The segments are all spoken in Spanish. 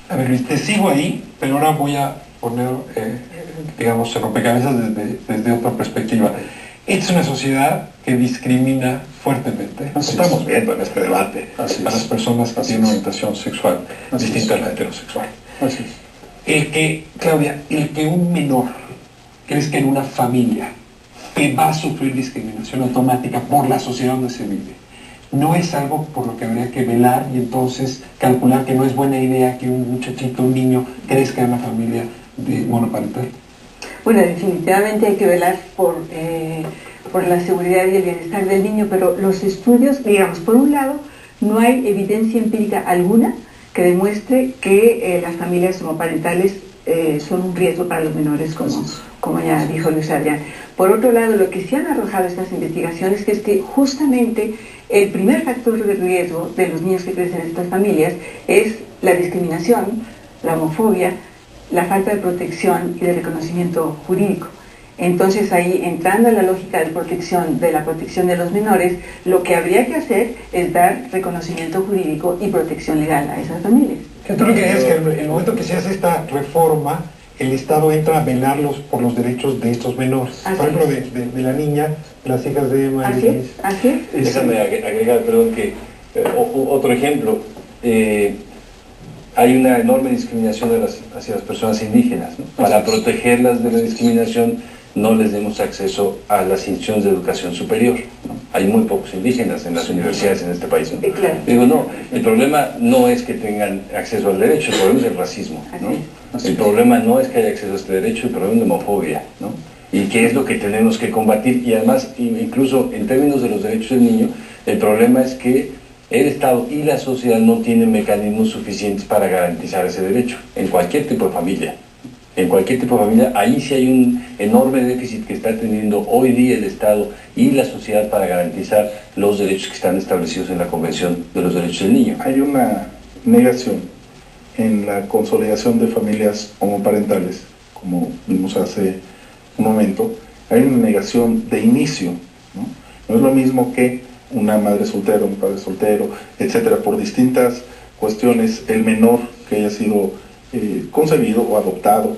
A ver, Luis, te sigo ahí, pero ahora voy a poner, digamos, el rompecabezas desde otra perspectiva. Es una sociedad que discrimina fuertemente. Lo estamos viendo en este debate a las personas que tienen orientación sexual distinta a la heterosexual. Así es. Claudia, el que un menor crezca en una familia que va a sufrir discriminación automática por la sociedad donde se vive, no es algo por lo que habría que velar y entonces calcular que no es buena idea que un muchachito, un niño, crezca en una familia monoparental. Bueno, definitivamente hay que velar por la seguridad y el bienestar del niño, pero los estudios, digamos, por un lado, no hay evidencia empírica alguna que demuestre que las familias homoparentales son un riesgo para los menores, como ya dijo Luis Adrián. Por otro lado, lo que sí han arrojado estas investigaciones es que justamente el primer factor de riesgo de los niños que crecen en estas familias es la discriminación, la homofobia, la falta de protección y de reconocimiento jurídico. Entonces ahí, entrando en la lógica de la protección de los menores, lo que habría que hacer es dar reconocimiento jurídico y protección legal a esas familias. ¿Tú lo que crees que en el momento que se hace esta reforma, el Estado entra a velar por los derechos de estos menores? Así por ejemplo, de la niña, las hijas de Emma. Así es, así es. Déjame agregar, perdón, que otro ejemplo. Hay una enorme discriminación hacia las personas indígenas, ¿no? Para protegerlas de la discriminación no les demos acceso a las instituciones de educación superior, ¿no? Hay muy pocos indígenas en las universidades en este país, ¿no? Claro. Digo, no, el problema no es que tengan acceso al derecho, el problema es el racismo, ¿no? El problema no es que haya acceso a este derecho, el problema es la homofobia, ¿no? Y qué es lo que tenemos que combatir, y además, incluso en términos de los derechos del niño, el problema es que el Estado y la sociedad no tienen mecanismos suficientes para garantizar ese derecho, en cualquier tipo de familia. En cualquier tipo de familia, ahí sí hay un enorme déficit que está teniendo hoy día el Estado y la sociedad para garantizar los derechos que están establecidos en la Convención de los Derechos del Niño. Hay una negación en la consolidación de familias homoparentales, como vimos hace un momento. Hay una negación de inicio, ¿no? No es lo mismo que una madre soltera, un padre soltero, etcétera, por distintas cuestiones, el menor que haya sido concebido o adoptado,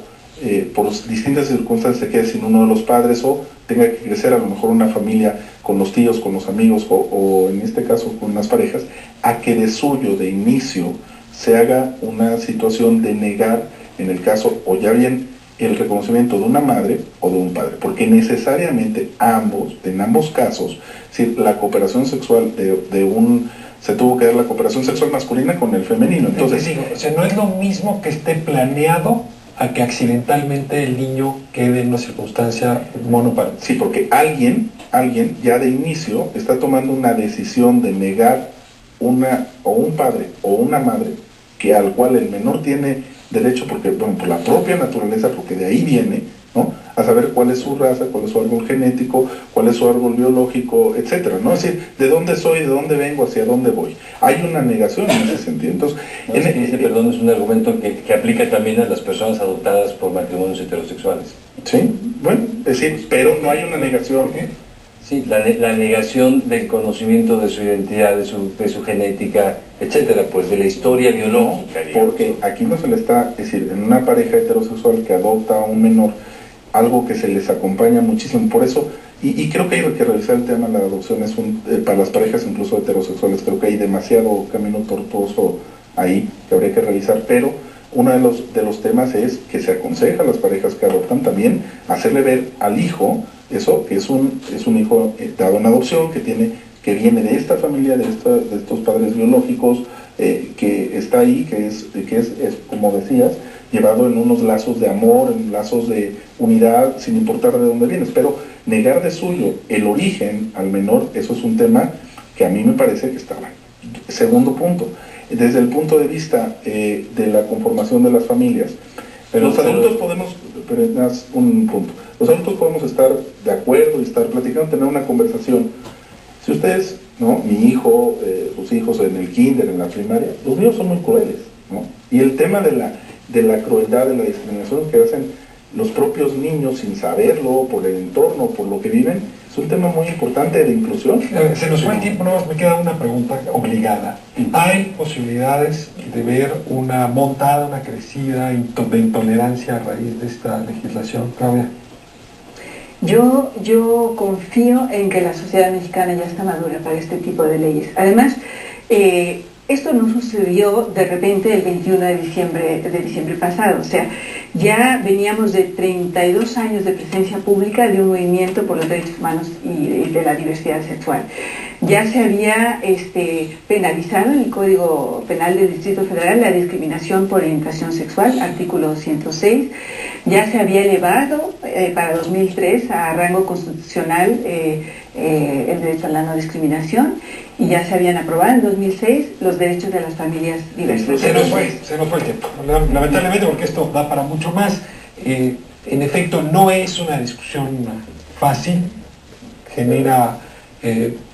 por distintas circunstancias se quede sin uno de los padres o tenga que crecer a lo mejor una familia con los tíos, con los amigos o en este caso con las parejas, a que de suyo, de inicio, se haga una situación de negar, en el caso, o ya bien el reconocimiento de una madre o de un padre, porque necesariamente en ambos casos, si la cooperación sexual se tuvo que dar la cooperación sexual masculina con el femenino. Entonces, o sea, no es lo mismo que esté planeado a que accidentalmente el niño quede en una circunstancia monoparental. Sí, porque alguien ya de inicio está tomando una decisión de negar un padre o una madre al cual el menor tiene derecho, porque, bueno, por la propia naturaleza, porque de ahí viene, ¿no?, a saber cuál es su raza, cuál es su árbol genético, cuál es su árbol biológico, etcétera, ¿no? Es decir, de dónde soy, de dónde vengo, hacia dónde voy. Hay una negación en ese sentido. Entonces, perdón, es un argumento que aplica también a las personas adoptadas por matrimonios heterosexuales. Sí, bueno, es decir, pero no hay una negación, Sí, la negación del conocimiento de su identidad, de su genética, etcétera, pues de la historia biológica. No, porque aquí no se le está, es decir, en una pareja heterosexual que adopta a un menor, algo que se les acompaña muchísimo, por eso, y creo que hay que revisar el tema de la adopción, para las parejas incluso heterosexuales, creo que hay demasiado camino tortuoso ahí que habría que revisar, pero uno de los temas es que se aconseja a las parejas que adoptan también hacerle ver al hijo eso, que es un hijo dado en adopción, que viene de esta familia, de estos padres biológicos, que está ahí, que es como decías, llevado en unos lazos de amor, en lazos de unidad, sin importar de dónde vienes. Pero negar de suyo el origen al menor, eso es un tema que a mí me parece que está mal. Segundo punto, desde el punto de vista de la conformación de las familias, los adultos podemos, pero es más un punto, los adultos podemos estar de acuerdo y estar platicando, tener una conversación. Si ustedes, ¿no?, mi hijo, sus hijos en el kinder, en la primaria, los míos son muy crueles, ¿no? Y el tema de la crueldad, de la discriminación que hacen los propios niños sin saberlo, por el entorno, por lo que viven, Es un tema muy importante de inclusión. Se nos fue el tiempo, no, me queda una pregunta obligada. ¿Hay posibilidades de ver una montada, una crecida de intolerancia a raíz de esta legislación, Claudia? Yo confío en que la sociedad mexicana ya está madura para este tipo de leyes. Además, esto no sucedió de repente el 21 de diciembre pasado. O sea, ya veníamos de 32 años de presencia pública de un movimiento por los derechos humanos y de la diversidad sexual. Ya se había penalizado en el Código Penal del Distrito Federal la discriminación por orientación sexual, artículo 106. Ya se había elevado para 2003 a rango constitucional el derecho a la no discriminación, y ya se habían aprobado en 2006 los derechos de las familias diversas. Se nos fue el tiempo, lamentablemente, porque esto da para mucho más. En efecto, no es una discusión fácil, genera,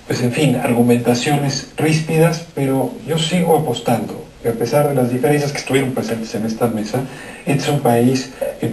pues en fin, argumentaciones ríspidas, pero yo sigo apostando que a pesar de las diferencias que estuvieron presentes en esta mesa, este es un país que